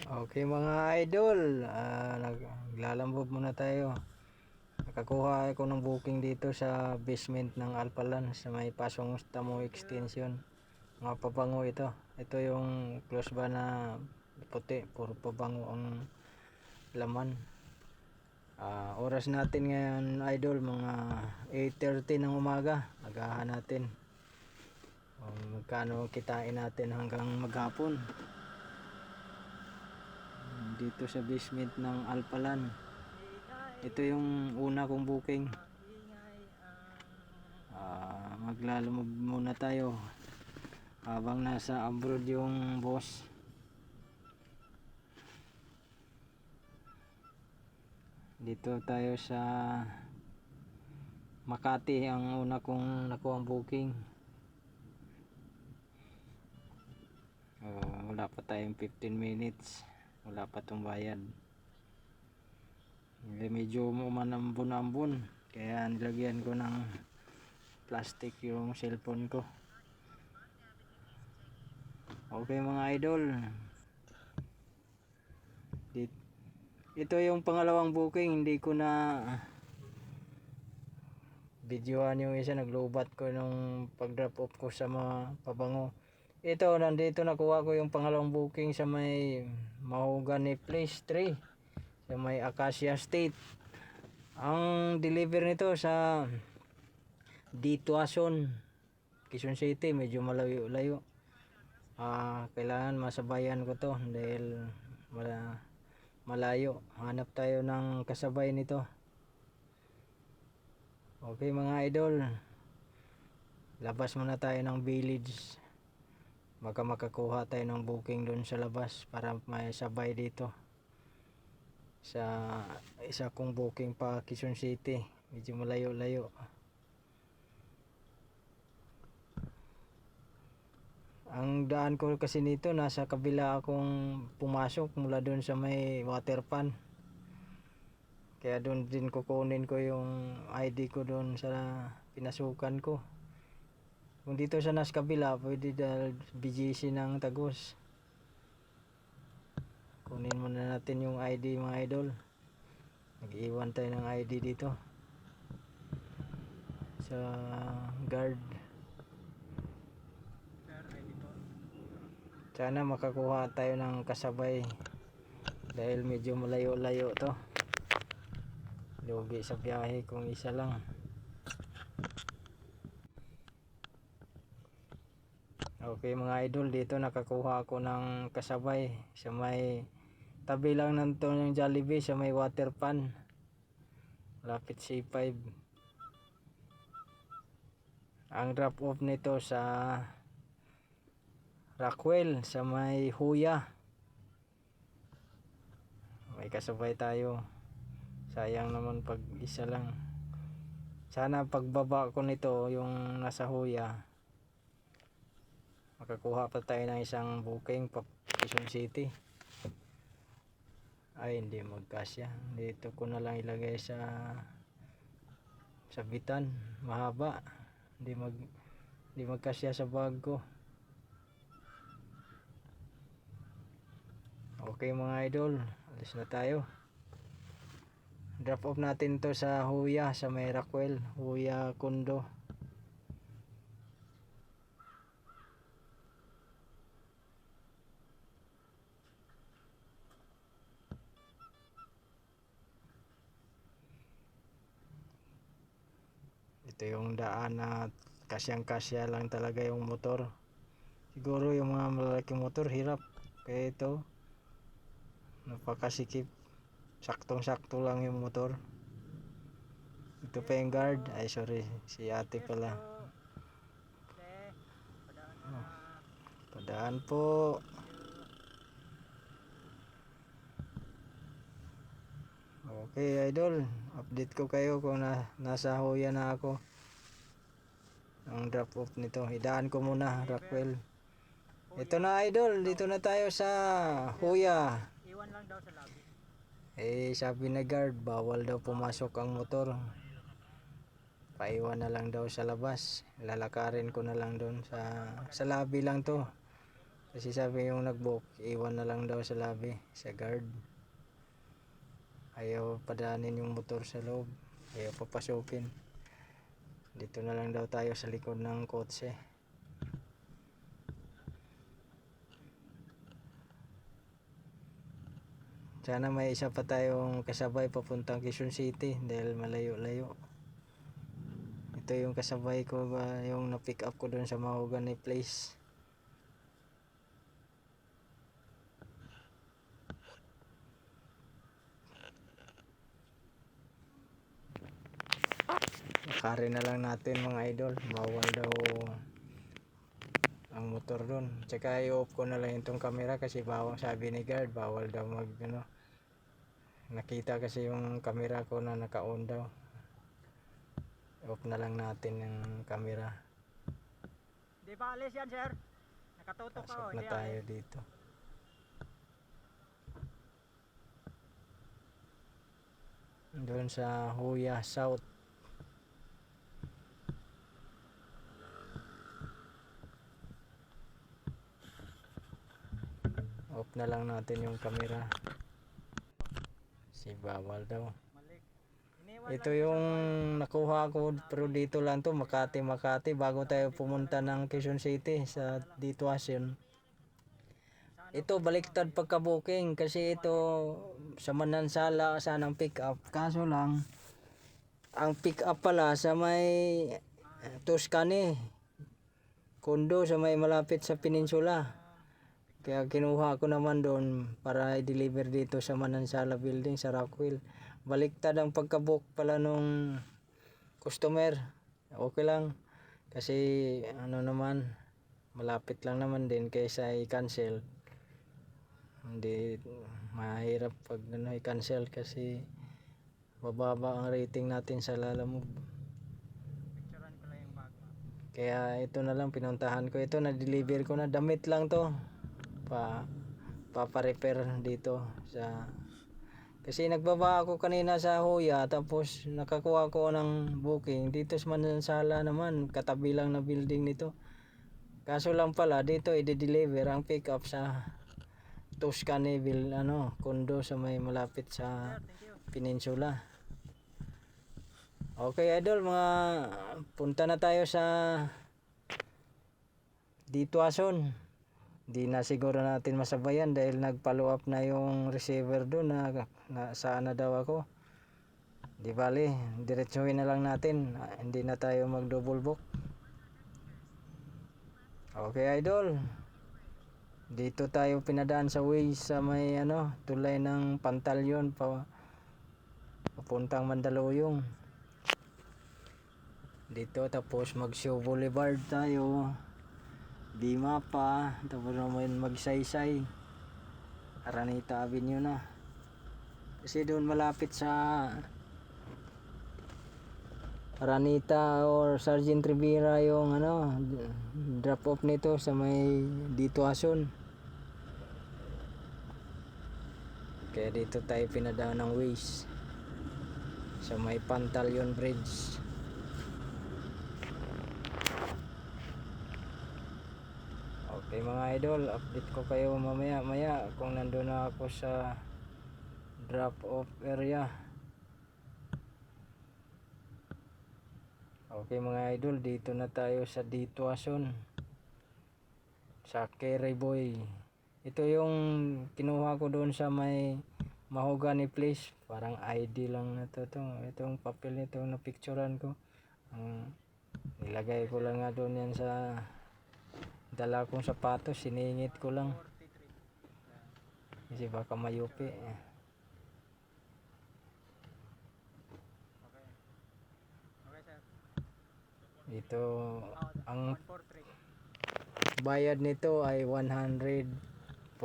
Okay mga idol, naglalambog muna tayo. Nakakuha ako ng booking dito sa basement ng Alpalan sa may Pasong Tamo Extension. Mga pabango ito. Ito yung close ba na puti, puro pabango ang laman. Oras natin ngayon idol, mga 8:30 ng umaga. Agahan natin. Magkano kitain natin hanggang maghapon. Dito sa basement ng Alpalan. Ito yung una kong booking. Maglalumog muna tayo habang nasa abroad yung boss. Dito tayo sa Makati ang una kong nakuha booking. Wala pa tayong 15 minutes, wala pa tong bayad. Medyo umanambon-ambon kaya nilagyan ko ng plastic yung cellphone ko. Okay mga idol, ito yung pangalawang booking. Hindi ko na videoan yung isa, naglubat ko nung pag drop off ko sa mga pabango. Ito, nandito nakuha ko yung pangalawang booking sa may Mahogany Place 3 sa may Acacia State. Ang deliver nito sa Dituason, Quezon City. Medyo malayo-layo. Kailangan masabayan ko to dahil malayo. Hanap tayo ng kasabay nito. Okay mga idol, labas muna tayo ng village. Baka makakuha tayo ng booking doon sa labas para may sabay dito sa isa kong booking pa Quezon City. Medyo malayo-layo. Ang daan ko kasi nito, nasa kabila akong pumasok mula doon sa may water pan. Kaya doon din kukunin ko yung ID ko doon sa pinasukan ko. Kung dito sa nas kabila, pwede dahil BGC ng Tagos. Kunin muna natin yung ID mga idol. Nag-iwan tayo ng ID dito sa guard. Sana makakuha tayo ng kasabay dahil medyo malayo-layo to. Lugi sa biyahe kung isa lang. Okay mga idol, dito nakakuha ako ng kasabay sa may tabi lang ng to yung Jollibee sa may water pan, lapit C5. Ang drop off nito sa Rockwell sa may Huya. May kasabay tayo. Sayang naman pag isa lang. Sana pagbaba ko nito yung nasa Huya, makakuha pa tayo ng isang booking pa Quezon City. Ay hindi magkasya. Dito ko na lang ilagay sa bitan. Mahaba. Hindi magkasya sa bag ko. Okay mga idol, alis na tayo. Drop off natin to sa Huya sa may Rockwell, Huya Condo. Ito yung daan na kasyang-kasya lang talaga yung motor. Siguro yung mga malalaking motor hirap. Kaya ito, napakasikip. Saktong-sakto lang yung motor. Ito pa yung guard. Ay sorry, si ate pala. Padaan po. Okay idol, update ko kayo kung nasa Huya na ako. Ang drop off nito, idaan ko muna Rockwell. Ito na idol, dito na tayo sa Huya. Iwan lang daw sa lobby. Sabi na guard, bawal daw pumasok ang motor. Paiwan na lang daw sa labas. Lalakarin ko na lang doon sa lobby lang to. Sa Kasi sabi yung nagbook, iwan na lang daw sa lobby, sa guard. Ayaw padaanin yung motor sa loob. Ayaw papasukin. Dito na lang daw tayo sa likod ng kotse. Sana may isa pa tayong kasabay papuntang Quezon City dahil malayo-layo. Ito yung kasabay ko ba, yung na-pick up ko doon sa Mahogany Place. Kari na lang natin mga idol. Bawal daw ang motor doon. Tsaka i-off ko na lang itong camera kasi bawal, sabi ni guard, bawal daw mag ano. Nakita kasi yung camera ko na naka-on daw. Off na lang natin yung camera. Di ba alis yan, sir? Nakatutok Pasok ako. na tayo dito. Doon sa Huya South. Off na lang natin yung camera. Si bawal daw. Ito yung nakuha ko pero dito lang to, Makati bago tayo pumunta ng Quezon City sa Dituason. Ito baliktad pagka-booking kasi ito sa Manansala sanang pick up. Kaso lang ang pick up pala sa may Tuscany. Kondo sa may malapit sa Peninsula. Kaya kinuha ko naman doon para i-deliver dito sa Manansala building sa Rockwell. Baliktad ang pagka-book pala nung customer. Okay lang. Kasi ano naman, malapit lang naman din kaysa i-cancel. Hindi mahirap pag ano, i-cancel kasi bababa ang rating natin sa Lalamove. Kaya ito na lang pinuntahan ko. Ito na-deliver ko na. Damit lang to. Papa-repair dito sa kasi nagbaba ako kanina sa Huya tapos nakakuha ko ng booking dito sa Manansala naman, katabi lang na building nito. Kaso lang pala dito i-deliver ang pick up sa Tuscany condo sa may malapit sa Peninsula. Okay idol, mga punta na tayo sa Dituason. Di na siguro natin masabayan dahil nag-follow up na yung receiver doon na saan na daw ako. Di bali, diretsuhin na lang natin. Hindi na tayo mag-double book. Okay idol. Dito tayo pinadaan sa way sa may tulay ng Pantalyon papuntang Mandaluyong. Dito tapos mag-Show Boulevard tayo. Bima pa, tapos naman magsaysay Araneta Avenue na kasi doon malapit sa Araneta or Sergeant Rivera yung drop off nito sa may Dituason. Kaya dito tayo pinadaan ng ways sa may Pantalyon Bridge. Okay mga idol, update ko kayo mamaya kung nandun na ako sa drop off area. Okay mga idol, dito na tayo sa Dituason sa Kerry Boy. Ito yung kinuha ko doon sa may Mahogany Place, parang ID lang na to. Itong papel nito na picturean ko, nilagay ko lang nga doon yan sa dala kong sapatos, siningit ko lang kasi baka mayupi. Ito ang bayad nito ay 143.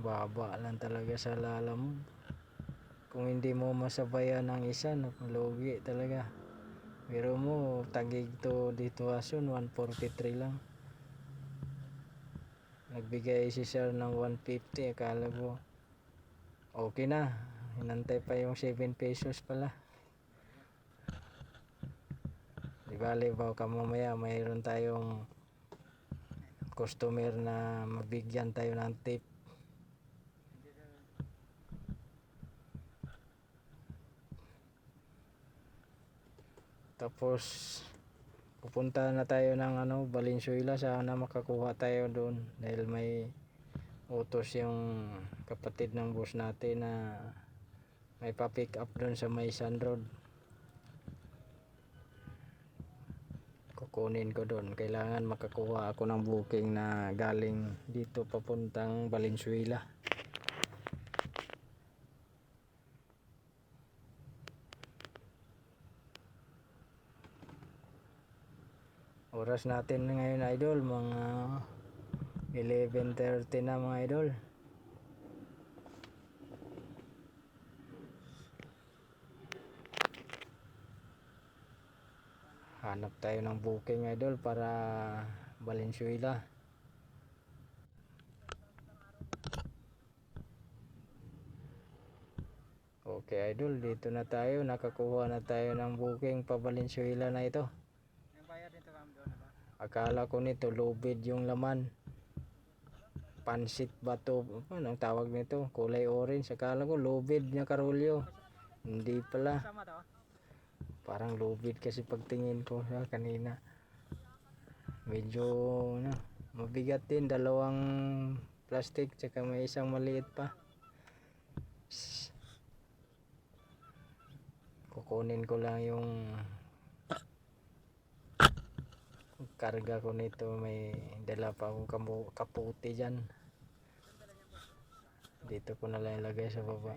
Baba lang talaga sa Lalamove. Kung hindi mo masabayan ng isa, lugi talaga. Pero mo tagig to Dituason 143 lang. Nagbigay si sir ng 150, akala ko okay na. Hinantay pa yung 7 pesos pala. Di bale, baka mamaya mayroon tayong customer na mabigyan tayo ng tip. Tapos pupunta na tayo ng Valenzuela, sana makakuha tayo doon dahil may utos yung kapatid ng boss natin na may pa-pick up doon sa may Sun Road. Kukunin ko doon, kailangan makakuha ako ng booking na galing dito papuntang Valenzuela. Oras natin ngayon idol, mga 11:30 na mga idol. Hanap tayo ng booking idol para Valenzuela. Okay idol, dito na tayo, nakakuha na tayo ng booking pa Valenzuela na ito. Yung bayad nito ma'am doon ba? Akala ko nito lubid yung laman. Pansit ba to? Anong tawag nito? Kulay orange. Akala ko lubid niya karolyo. Hindi pala. Kasama to? Parang lubid kasi pagtingin ko kanina. Medyo mabigat din. Dalawang plastic tsaka may isang maliit pa. Kukunin ko lang yung karga ko nito. May dala pa akong kaputi dyan. Dito ko na lang ilagay sa baba.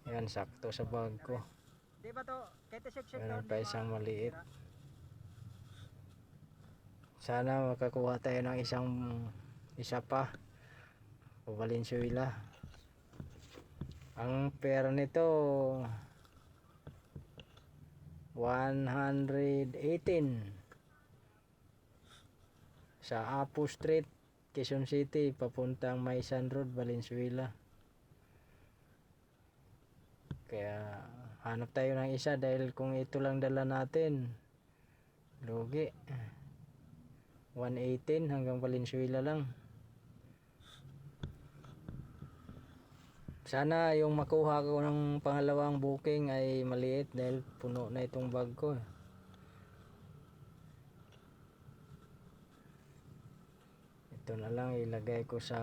Yan, sakto sa bag ko. Di ba to? Kahit shake Meron pa isang maliit. Sana makakuha tayo ng isa pa o Valenzuela. Ang pera nito 118 sa Apo Street, Quezon City, papuntang May Sun Road, Valenzuela. Kaya hanap tayo ng isa dahil kung ito lang dala natin, lugi. 118 hanggang Valenzuela lang. Sana yung makuha ko ng pangalawang booking ay maliit dahil puno na itong bag ko. Ito na lang ilagay ko sa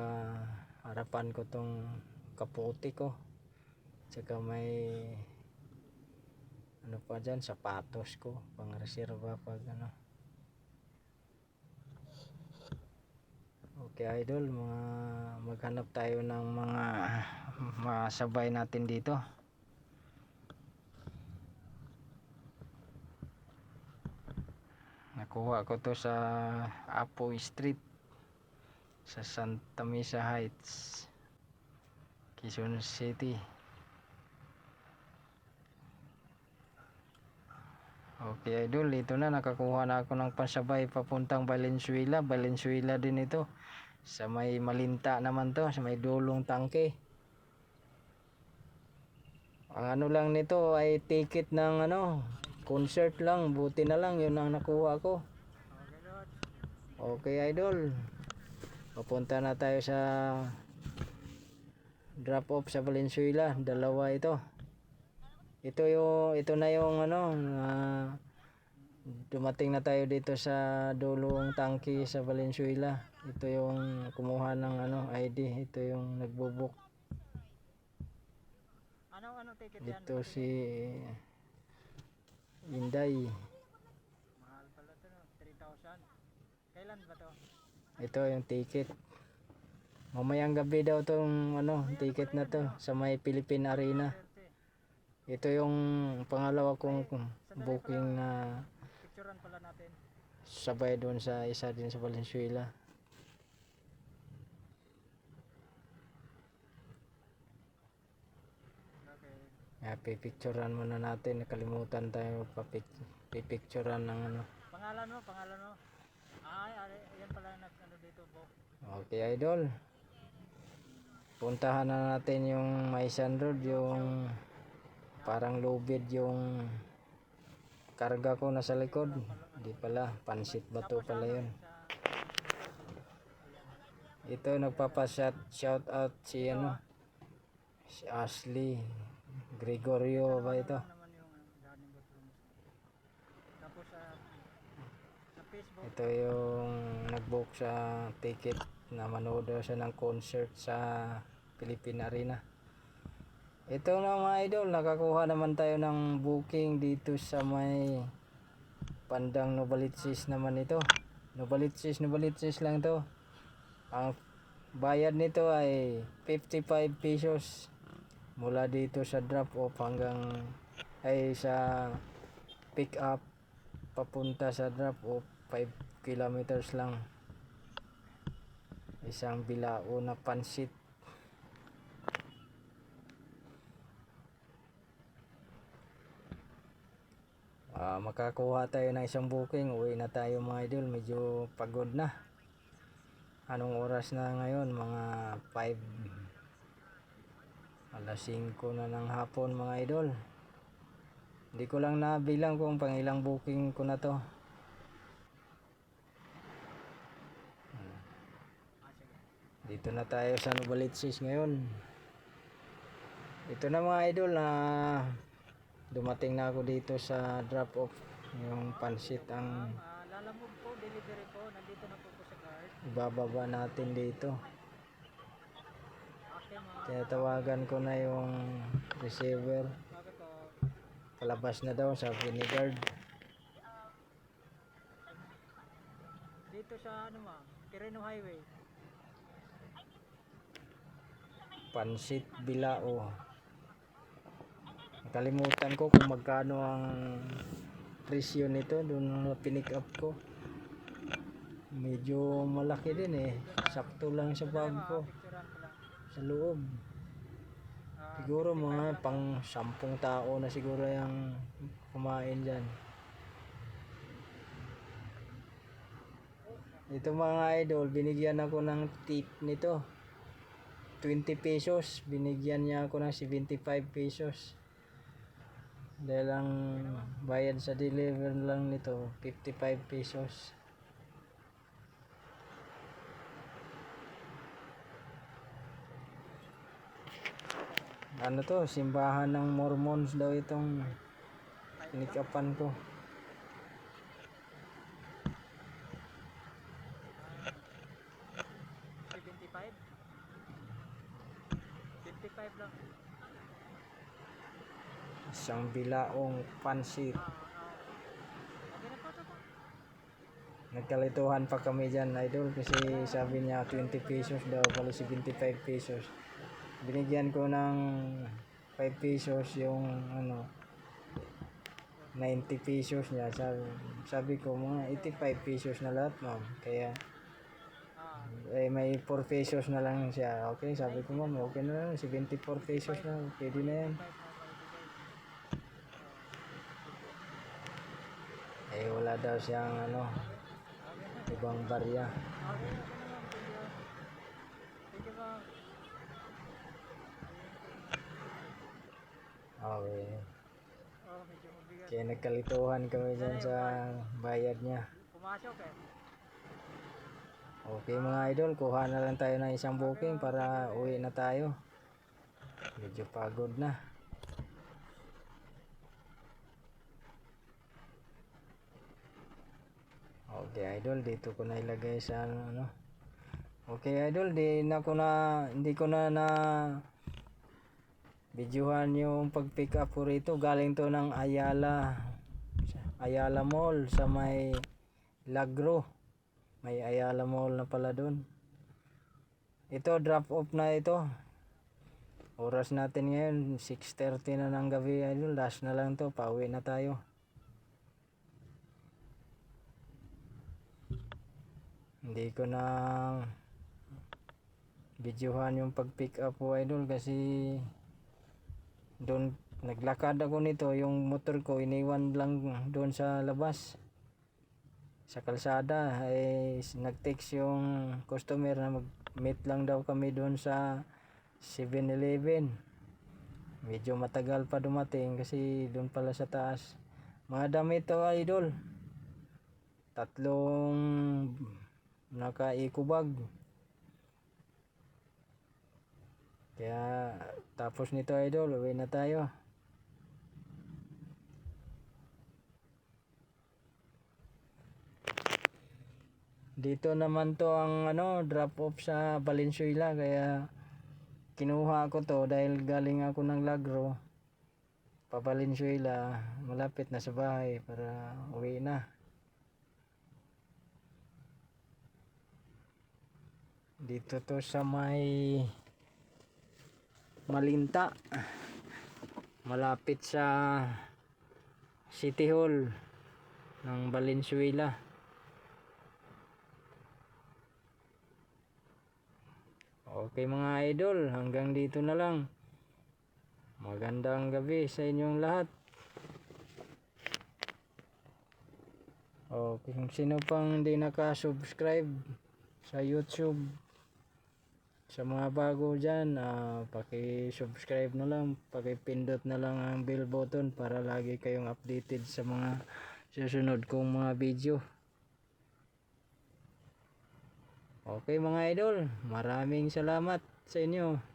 harapan ko tong kaputi ko. Tsaka may pa dyan, sapatos ko pang reserva pag Okay idol, maghanap tayo ng mga masabay natin dito. Nakuha ko to sa Apo Street sa Santa Mesa Heights, Quezon City. Okay idol, ito na, nakakuha na ako ng pansabay papuntang Valenzuela. Valenzuela din ito. Sa may Malinta naman to, sa may Dulong Tangke. Ang lang nito ay ticket ng concert lang. Buti na lang yun ang nakuha ko. Okay idol, papunta na tayo sa drop off sa Valenzuela. Dalawa ito. Ito na yung dumating na tayo dito sa Dulong Tangke sa Valenzuela. Ito yung kumuha ng ID. Ito yung nagbubuk. Anong ticket yan? Ito si Inday. Mahal pala to, no? 3,000. Kailan ba to? Ito yung ticket. Mamayang gabi daw tong ticket na to sa may Philippine Arena. Ito yung pangalawa kong booking na Picturean pala natin. sabay doon sa isa din sa Valenzuela. Okay. Pipicturean muna natin. Nakalimutan tayo pipicturean ng Pangalan mo? Ay, yan pala dito po. Okay idol. Puntahan na natin yung May Sun Road, yung parang lubid yung karga ko nasa likod. Hindi pala, pansit bato pala yun. Ito shout out si ano, si Ashley Gregorio ba ito? naman yung Daning Botrums. Tapos sa Facebook, Ito yung nag-book sa ticket na manood daw siya ng concert sa Philippine Arena. Ito na mga idol, nakakuha naman tayo ng booking dito sa may Pandang Novaliches naman ito. Novaliches lang to. Ang bayad nito ay 55 pesos mula dito sa drop off hanggang ay sa pick up papunta sa drop off 5 kilometers lang. Isang bilao na pansit. Makakuha tayo ng isang booking, uwi na tayo mga idol, medyo pagod na. Anong oras na ngayon? Mga 5, alas 5 na ng hapon mga idol. Hindi ko lang nabilang kung pangilang booking ko na to. Dito na tayo sa Novaliches ngayon. Ito na mga idol na dumating na ako dito sa drop off. Yung pansit ang lalamove po, delivery po, nandito na po po sa guard. ibababa natin dito. Okay mga, Tinatawagan ko na yung receiver. bakit po? Palabas na daw, sabi ni guard. Dito sa ano ma'am, Quirino Highway. Pansit Bilao. Nakalimutan ko kung magkano ang presyo nito doon na pinick up ko. Medyo malaki din eh. Sakto lang sa bag ko. Picturean ko lang. Sa loob. Siguro mga pang 10 tao na siguro yung kumain dyan. Ito mga idol, binigyan ako ng tip nito. 20 pesos. Binigyan niya ako ng 75 pesos. Dahil ang bayad sa deliver lang nito 55 pesos. Ano to, simbahan ng Mormons daw itong pinikapan ko. $75? 55 lang. Isang bilaong pansit. Okay na po ito po. Nagkalituhan pa kami dyan idol kasi sabi niya 20 pesos daw pala 75 pesos. Binigyan ko ng 5 pesos yung ano 90 pesos niya. Sabi ko mga 85 pesos na lahat ma'am. Kaya may 4 pesos na lang siya. Okay, sabi ko ma'am okay na lang 74 pesos na. Pwede na yan. Eh wala daw siyang ano ibang barya. Okay, okay na ma'am. Thank you ma'am. Okay. Oh, medyo mabigat. Kaya nagkalituhan kami dyan sa bayad niya. Pumasok eh. Okay mga idol, kuha na lang tayo ng isang booking para uwi na tayo. Medyo pagod na. Okay idol, dito ko na ilagay sa ano. Okay idol, hindi ko na videohan yung pag-pick up ko rito. Galing to ng Ayala Mall sa may Lagro. May Ayala Mall na pala dun. Ito drop off na ito. Oras natin ngayon 6:30 na ng gabi idol. Last na lang to, pauwi na tayo. Hindi ko na videohan yung pag-pick up ko idol kasi doon naglakad ako nito, yung motor ko iniwan lang doon sa labas sa kalsada. Nag-text yung customer na mag-meet lang daw kami doon sa 7-Eleven. Medyo matagal pa dumating kasi doon pala sa taas. Mga damit to idol, 3 naka eco bag. Kaya tapos nito idol, uwi na tayo. Dito naman to ang drop off sa Valenzuela, kaya kinuha ko to dahil galing ako ng Lagro pa Valenzuela, malapit na sa bahay para uwi na. Dito to sa may Malinta, malapit sa City Hall ng Valenzuela. Okay mga idol, hanggang dito na lang. Magandang gabi sa inyong lahat. Okay, kung sino pang hindi naka-subscribe sa YouTube, sa mga bago dyan, paki-subscribe na lang, paki-pindot na lang ang bell button para lagi kayong updated sa mga susunod kong mga video. Okay mga idol, maraming salamat sa inyo.